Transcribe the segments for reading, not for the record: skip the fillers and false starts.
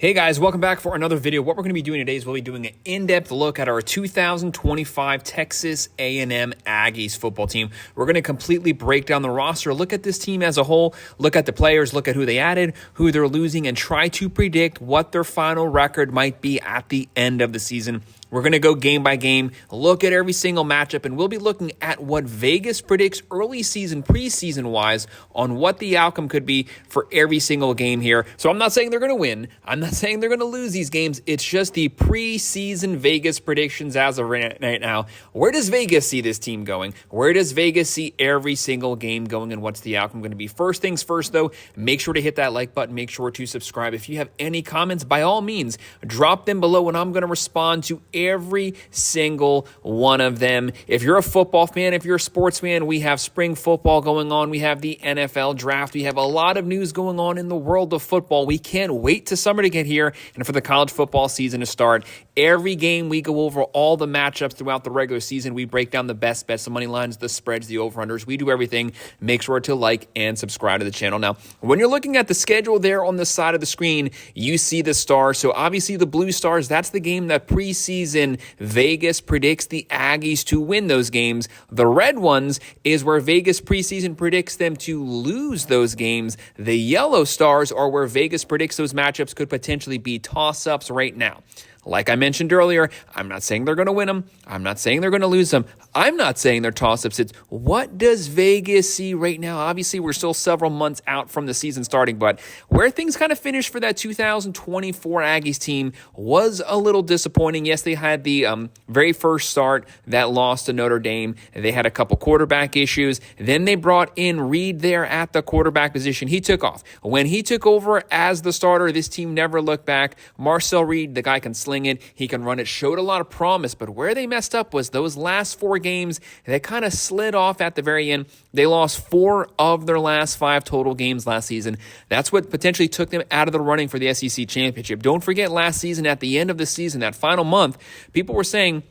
Hey guys, welcome back for another video. What we're going to be doing today is we'll be doing an in-depth look at our 2025 Texas A&M Aggies football team. We're going to completely break down the roster, look at this team as a whole, look at the players, look at who they added, who they're losing, and try to predict what their final record might be at the end of the season. We're going to go game by game, look at every single matchup, and we'll be looking at what Vegas predicts early season, preseason-wise, on what the outcome could be for every single game here. So I'm not saying they're going to win. I'm not saying they're going to lose these games. It's just the preseason Vegas predictions as of right now. Where does Vegas see this team going? Where does Vegas see every single game going, and what's the outcome going to be? First things first, though, make sure to hit that like button. Make sure to subscribe. If you have any comments, by all means, drop them below, and I'm going to respond to every single one of them. If you're a football fan, if you're a sports fan, we have spring football going on. We have the NFL draft. We have a lot of news going on in the world of football. We can't wait to summer to get here and for the college football season to start. Every game we go over all the matchups throughout the regular season. We break down the best bets, the money lines, the spreads, the over-unders. We do everything. Make sure to like and subscribe to the channel. Now, when you're looking at the schedule there on the side of the screen, you see the stars. So obviously the Blue Stars, that's the game that preseason Vegas predicts the Aggies to win those games. The red ones is where Vegas preseason predicts them to lose those games. The yellow stars are where Vegas predicts those matchups could potentially be toss-ups right now. Like I mentioned earlier, I'm not saying they're going to win them. I'm not saying they're going to lose them. I'm not saying they're toss-ups. It's what does Vegas see right now? Obviously, we're still several months out from the season starting, but where things kind of finished for that 2024 Aggies team was a little disappointing. Yes, they had the very first start that lost to Notre Dame. They had a couple quarterback issues. Then they brought in Reed there at the quarterback position. He took off. When he took over as the starter, this team never looked back. Marcel Reed, the guy can sling it, he can run it, showed a lot of promise, but where they messed up was those last four games. They kind of slid off at the very end. They lost 4 of their last 5 total games last season. That's what potentially took them out of the running for the SEC championship. Don't forget last season, at the end of the season, that final month, people were saying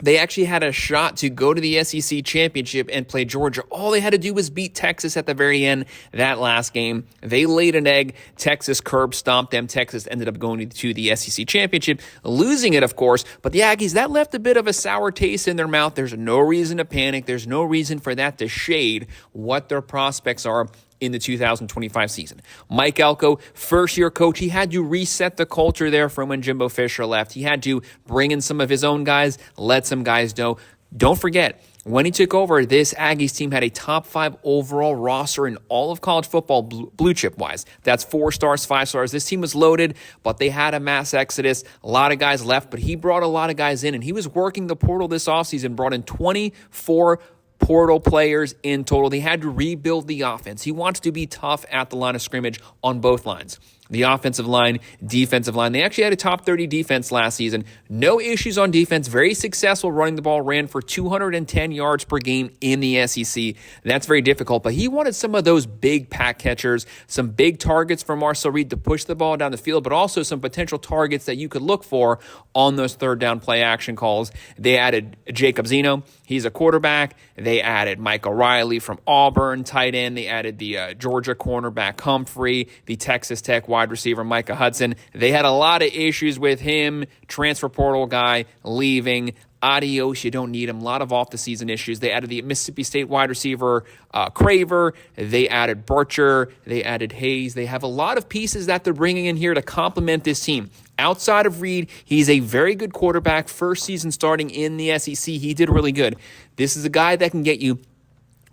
they actually had a shot to go to the SEC championship and play Georgia. All they had to do was beat Texas at the very end that last game. They laid an egg. Texas curb stomped them. Texas ended up going to the SEC championship, losing it, of course. But the Aggies, that left a bit of a sour taste in their mouth. There's no reason to panic. There's no reason for that to shade what their prospects are in the 2025 season. Mike Elko, first-year coach, he had to reset the culture there from when Jimbo Fisher left. He had to bring in some of his own guys, let some guys know. Don't forget, when he took over, this Aggies team had a top 5 overall roster in all of college football, blue chip-wise. That's 4 stars, 5 stars. This team was loaded, but they had a mass exodus. A lot of guys left, but he brought a lot of guys in, and he was working the portal this offseason, brought in 24 portal players in total. They had to rebuild the offense. He wants to be tough at the line of scrimmage on both lines. The offensive line, defensive line. They actually had a top 30 defense last season. No issues on defense. Very successful running the ball. Ran for 210 yards per game in the SEC. That's very difficult. But he wanted some of those big pack catchers, some big targets for Marcel Reed to push the ball down the field, but also some potential targets that you could look for on those third down play action calls. They added Jacob Zeno. He's a quarterback. They added Mike O'Reilly from Auburn, tight end. They added the Georgia cornerback Humphrey, the Texas Tech wide receiver Micah Hudson. They had a lot of issues with him, transfer portal guy leaving. Adios, you don't need him. A lot of off-the-season issues. They added the Mississippi State wide receiver Craver. They added Burcher. They added Hayes. They have a lot of pieces that they're bringing in here to complement this team. Outside of Reed, he's a very good quarterback. First season starting in the SEC, he did really good. This is a guy that can get you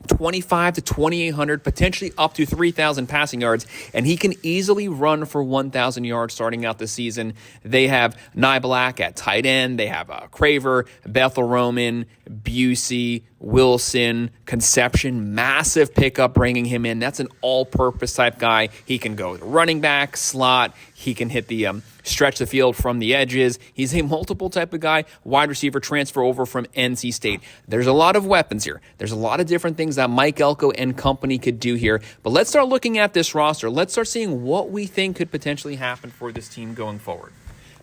25 to 2,800, potentially up to 3,000 passing yards, and he can easily run for 1,000 yards starting out the season. They have Nye Black at tight end. They have Craver, Bethel Roman, Busey, Wilson, Conception. Massive pickup bringing him in. That's an all-purpose type guy. He can go running back, slot. He can hit the stretch the field from the edges. He's a multiple type of guy. Wide receiver transfer over from NC State. There's a lot of weapons here. There's a lot of different things that Mike Elko and company could do here. But let's start looking at this roster. Let's start seeing what we think could potentially happen for this team going forward.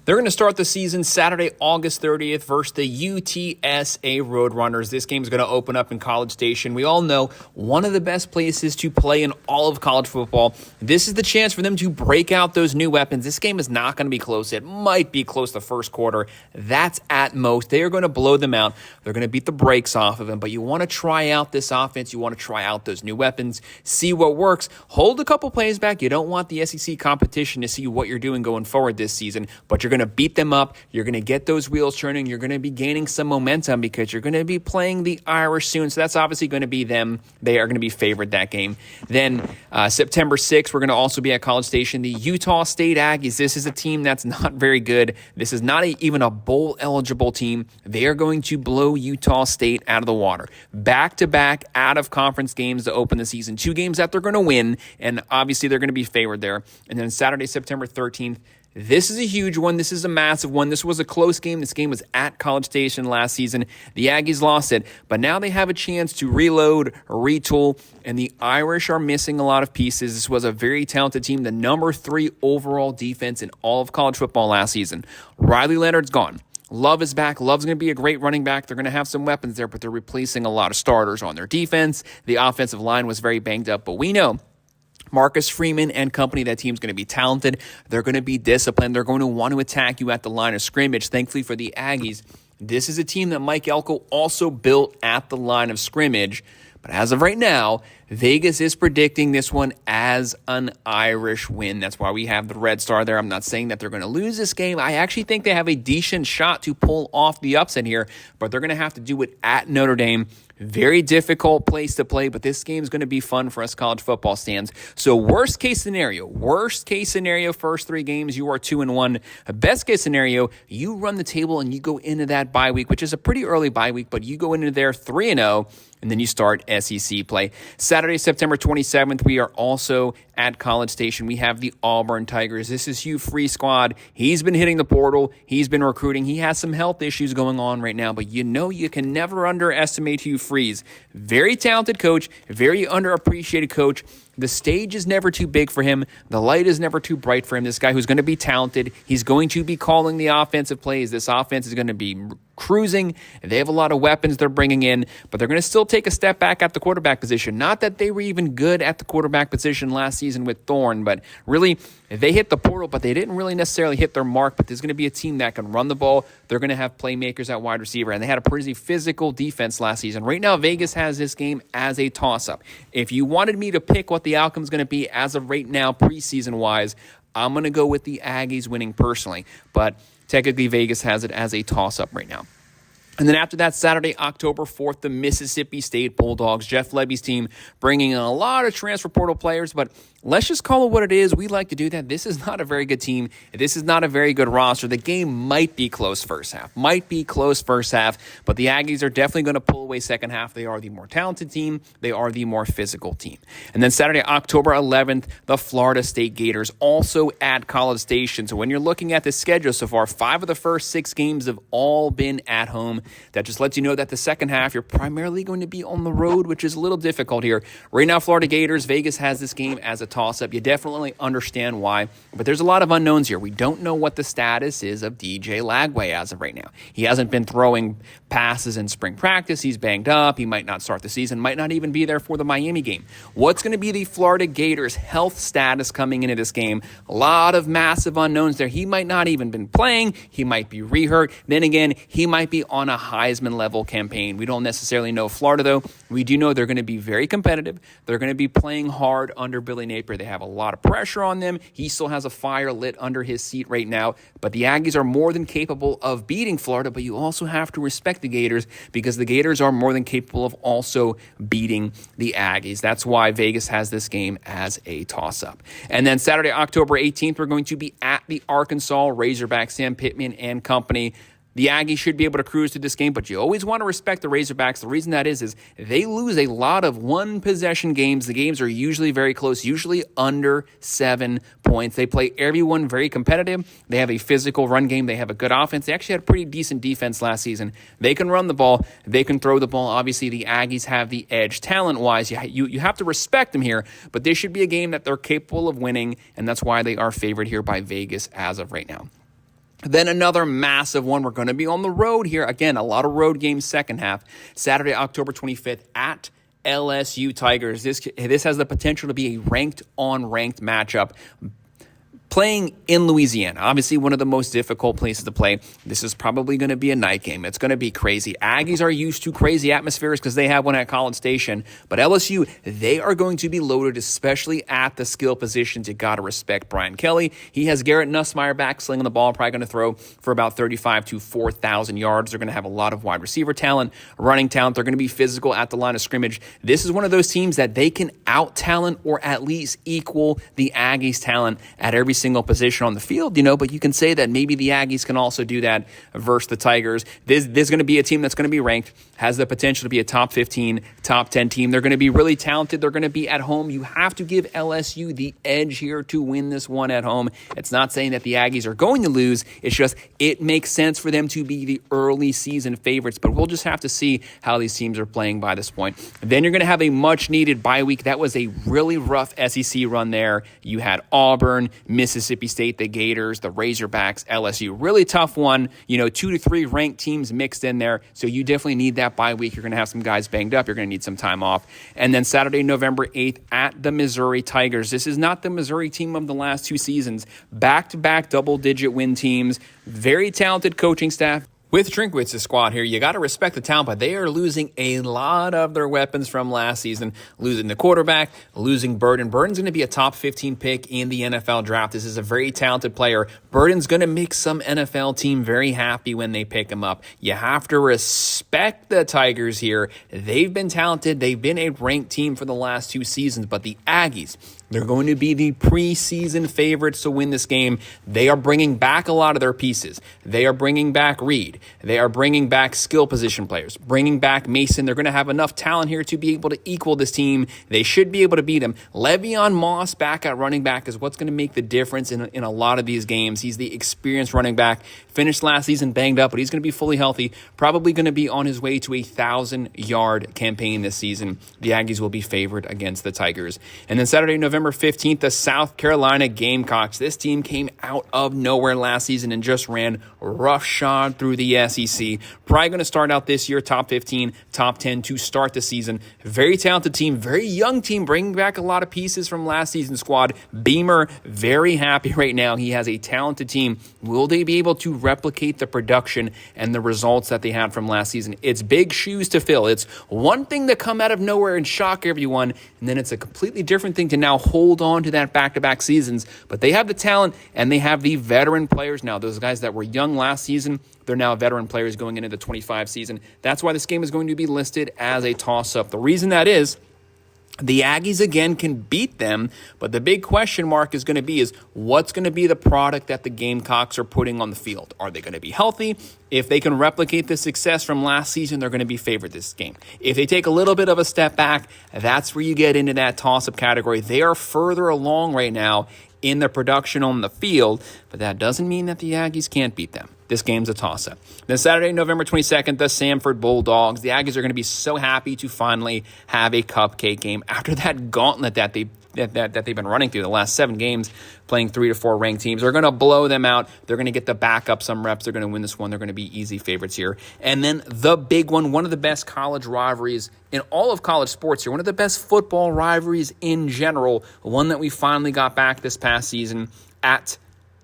They're going to start the season Saturday, August 30th versus the UTSA Roadrunners. This game is going to open up in College Station. We all know one of the best places to play in all of college football. This is the chance for them to break out those new weapons. This game is not going to be close. It might be close the first quarter. That's at most. They are going to blow them out. They're going to beat the brakes off of them. But you want to try out this offense. You want to try out those new weapons. See what works. Hold a couple plays back. You don't want the SEC competition to see what you're doing going forward this season. But you're going to beat them up. You're going to get those wheels turning. You're going to be gaining some momentum because you're going to be playing the Irish soon. So that's obviously going to be them. They are going to be favored that game. Then September 6th, we're going to also be at College Station. The Utah State Aggies. This is a team that's not very good. This is not even a bowl-eligible team. They are going to blow Utah State out of the water. Back-to-back out-of-conference games to open the season. 2 games that they're going to win, and obviously they're going to be favored there. And then Saturday, September 13th, this is a huge one. This is a massive one. This was a close game. This game was at College Station last season. The Aggies lost it, but now they have a chance to reload, retool, and the Irish are missing a lot of pieces. This was a very talented team, the number 3 overall defense in all of college football last season. Riley Leonard's gone. Love is back. Love's going to be a great running back. They're going to have some weapons there, but they're replacing a lot of starters on their defense. The offensive line was very banged up, but we know Marcus Freeman and company, that team's going to be talented. They're going to be disciplined. They're going to want to attack you at the line of scrimmage. Thankfully for the Aggies, this is a team that Mike Elko also built at the line of scrimmage. But as of right now, Vegas is predicting this one as an Irish win. That's why we have the red star there. I'm not saying that they're going to lose this game. I actually think they have a decent shot to pull off the upset here, but they're going to have to do it at Notre Dame. Very difficult place to play, but this game is going to be fun for us college football fans. So worst case scenario, first 3 games, you are 2-1. Best case scenario, you run the table and you go into that bye week, which is a pretty early bye week, but you go into there 3-0, and then you start SEC play. Saturday, September 27th, we are also at College Station. We have the Auburn Tigers. This is Hugh Free's squad. He's been hitting the portal. He's been recruiting. He has some health issues going on right now, but you know you can never underestimate Hugh Freeze. Very talented coach, very underappreciated coach. The stage is never too big for him. The light is never too bright for him. This guy who's going to be talented. He's going to be calling the offensive plays. This offense is going to be cruising. They have a lot of weapons they're bringing in, but they're going to still take a step back at the quarterback position. Not that they were even good at the quarterback position last season with Thorne, but really they hit the portal, but they didn't really necessarily hit their mark. But there's going to be a team that can run the ball. They're going to have playmakers at wide receiver, and they had a pretty physical defense last season. Right now, Vegas has this game as a toss-up. If you wanted me to pick what the outcome is going to be as of right now, preseason-wise, I'm going to go with the Aggies winning personally. But technically, Vegas has it as a toss-up right now. And then after that, Saturday, October 4th, the Mississippi State Bulldogs, Jeff Lebby's team, bringing in a lot of transfer portal players, but let's just call it what it is. We like to do that. This is not a very good team. This is not a very good roster. The game might be close first half, but the Aggies are definitely going to pull away second half. They are the more talented team. They are the more physical team. And then Saturday, October 11th, the Florida State Gators, also at College Station. So when you're looking at the schedule so far, 5 of the first 6 games have all been at home. That just lets you know that the second half, you're primarily going to be on the road, which is a little difficult here. Right now, Florida Gators, Vegas has this game as a toss-up. You definitely understand why, but there's a lot of unknowns here. We don't know what the status is of DJ Lagaway as of right now. He hasn't been throwing passes in spring practice. He's banged up. He might not start the season, might not even be there for the Miami game. What's going to be the Florida Gators' health status coming into this game? A lot of massive unknowns there. He might not even been playing. He might be re-hurt. Then again, he might be on a Heisman level campaign. We don't necessarily know Florida, though. We do know they're going to be very competitive. They're going to be playing hard under Billy Napier. They have a lot of pressure on them. He still has a fire lit under his seat right now, but the Aggies are more than capable of beating Florida, but you also have to respect the Gators because the Gators are more than capable of also beating the Aggies. That's why Vegas has this game as a toss-up. And then Saturday, October 18th, we're going to be at the Arkansas Razorbacks, Sam Pittman and company. The Aggies should be able to cruise through this game, but you always want to respect the Razorbacks. The reason that is they lose a lot of one-possession games. The games are usually very close, usually under 7 points. They play everyone very competitive. They have a physical run game. They have a good offense. They actually had a pretty decent defense last season. They can run the ball. They can throw the ball. Obviously, the Aggies have the edge talent-wise. You have to respect them here, but this should be a game that they're capable of winning, and that's why they are favored here by Vegas as of right now. Then another massive one. We're going to be on the road here. Again, a lot of road games second half. Saturday, October 25th at LSU Tigers. This has the potential to be a ranked-on-ranked matchup. Playing in Louisiana, obviously one of the most difficult places to play. This is probably going to be a night game. It's going to be crazy. Aggies are used to crazy atmospheres because they have one at College Station. But LSU, they are going to be loaded, especially at the skill positions. You got to respect Brian Kelly. He has Garrett Nussmeier back slinging the ball, probably going to throw for about 35 to 4,000 yards. They're going to have a lot of wide receiver talent, running talent. They're going to be physical at the line of scrimmage. This is one of those teams that they can out-talent or at least equal the Aggies' talent at every single position on the field, but you can say that maybe the Aggies can also do that versus the Tigers. This is going to be a team that's going to be ranked, has the potential to be a top 15, top 10 team. They're going to be really talented. They're going to be at home. You have to give LSU the edge here to win this one at home. It's not saying that the Aggies are going to lose. It's just it makes sense for them to be the early season favorites, but we'll just have to see how these teams are playing by this point. Then you're going to have a much-needed bye week. That was a really rough SEC run there. You had Auburn, Mississippi State, the Gators, the Razorbacks, LSU. Really tough one. 2 to 3 ranked teams mixed in there. So you definitely need that bye week. You're going to have some guys banged up. You're going to need some time off. And then Saturday, November 8th at the Missouri Tigers. This is not the Missouri team of the last 2 seasons. Back-to-back double-digit win teams. Very talented coaching staff. With Drinkwitz's squad here, you got to respect the talent, but they are losing a lot of their weapons from last season. Losing the quarterback, losing Burden. Burden's going to be a top 15 pick in the NFL draft. This is a very talented player. Burden's going to make some NFL team very happy when they pick him up. You have to respect the Tigers here. They've been talented. They've been a ranked team for the last 2 seasons, but the Aggies, they're going to be the preseason favorites to win this game. They are bringing back a lot of their pieces. They are bringing back Reed. They are bringing back skill position players, bringing back Mason. They're going to have enough talent here to be able to equal this team. They should be able to beat them. Le'Veon Moss back at running back is what's going to make the difference in a lot of these games. He's the experienced running back. Finished last season banged up, but he's going to be fully healthy. Probably going to be on his way to a 1,000-yard campaign this season. The Aggies will be favored against the Tigers. And then Saturday, November 15th, the South Carolina Gamecocks. This team came out of nowhere last season and just ran roughshod through the SEC. Probably going to start out this year top 15, top 10 to start the season. Very talented team, very young team, bringing back a lot of pieces from last season's squad. Beamer, very happy right now. He has a talented team. Will they be able to replicate the production and the results that they had from last season? It's big shoes to fill. It's one thing to come out of nowhere and shock everyone, and then it's a completely different thing to now hold on to that back-to-back seasons. But they have the talent, and they have the veteran players now. Those guys that were young last season, they're now veteran players going into the 25 season. That's why this game is going to be listed as a toss-up. The reason that is, the Aggies, again, can beat them, but the big question mark is going to be what's going to be the product that the Gamecocks are putting on the field? Are they going to be healthy? If they can replicate the success from last season, they're going to be favored this game. If they take a little bit of a step back, that's where you get into that toss-up category. They are further along right now in their production on the field, but that doesn't mean that the Aggies can't beat them. This game's a toss-up. Then Saturday, November 22nd, the Samford Bulldogs. The Aggies are going to be so happy to finally have a cupcake game after that gauntlet that they've been running through the last 7 games, playing 3 to 4 ranked teams. They're going to blow them out. They're going to get the backup some reps. They're going to win this one. They're going to be easy favorites here. And then the big one of the best college rivalries in all of college sports here, one of the best football rivalries in general, one that we finally got back this past season at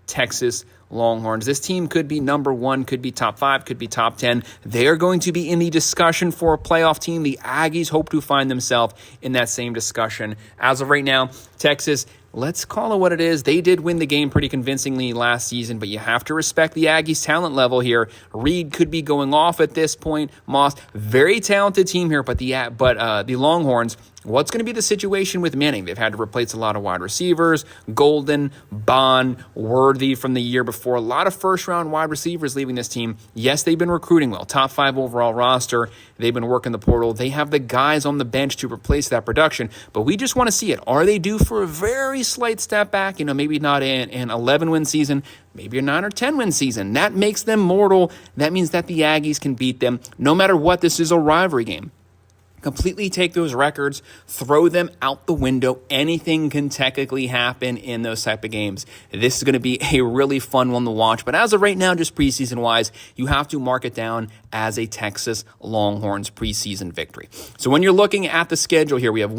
Texas Longhorns. This team could be number 1, could be top 5, could be top 10. They are going to be in the discussion for a playoff team. The Aggies hope to find themselves in that same discussion. As of right now, Texas, let's call it what it is. They did win the game pretty convincingly last season, but you have to respect the Aggies' talent level here. Reed could be going off at this point. Moss, very talented team here, but the Longhorns, what's going to be the situation with Manning? They've had to replace a lot of wide receivers. Golden, Bond, Worthy from the year before. A lot of first-round wide receivers leaving this team. Yes, they've been recruiting well. Top 5 overall roster. They've been working the portal. They have the guys on the bench to replace that production, but we just want to see it. Are they due for a very slight step back? Maybe not an 11-win season, maybe a 9 or 10-win season. That makes them mortal. That means that the Aggies can beat them no matter what. This is a rivalry game. Completely take those records, throw them out the window. Anything can technically happen in those type of games. This is going to be a really fun one to watch. But as of right now, just preseason-wise, you have to mark it down as a Texas Longhorns preseason victory. So when you're looking at the schedule here, we have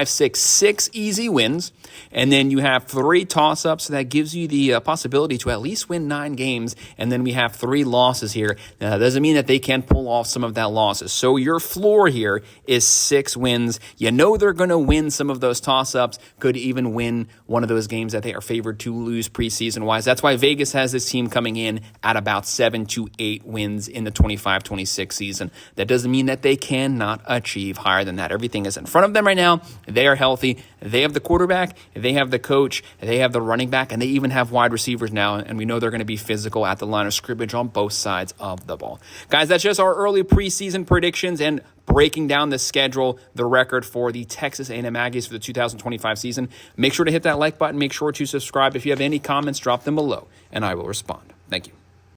6 easy wins. And then you have 3 toss-ups. So that gives you the possibility to at least win 9 games. And then we have 3 losses here. Now, that doesn't mean that they can't pull off some of that losses. So your floor here is 6 wins. You know they're going to win some of those toss-ups, could even win one of those games that they are favored to lose preseason-wise. That's why Vegas has this team coming in at about 7 to 8 wins in the 25-26 season. That doesn't mean that they cannot achieve higher than that. Everything is in front of them right now. They are healthy. They have the quarterback. They have the coach. They have the running back. And they even have wide receivers now. And we know they're going to be physical at the line of scrimmage on both sides of the ball. Guys, that's just our early preseason predictions and breaking down the schedule, the record for the Texas A&M Aggies for the 2025 season. Make sure to hit that like button. Make sure to subscribe. If you have any comments, drop them below, and I will respond. Thank you.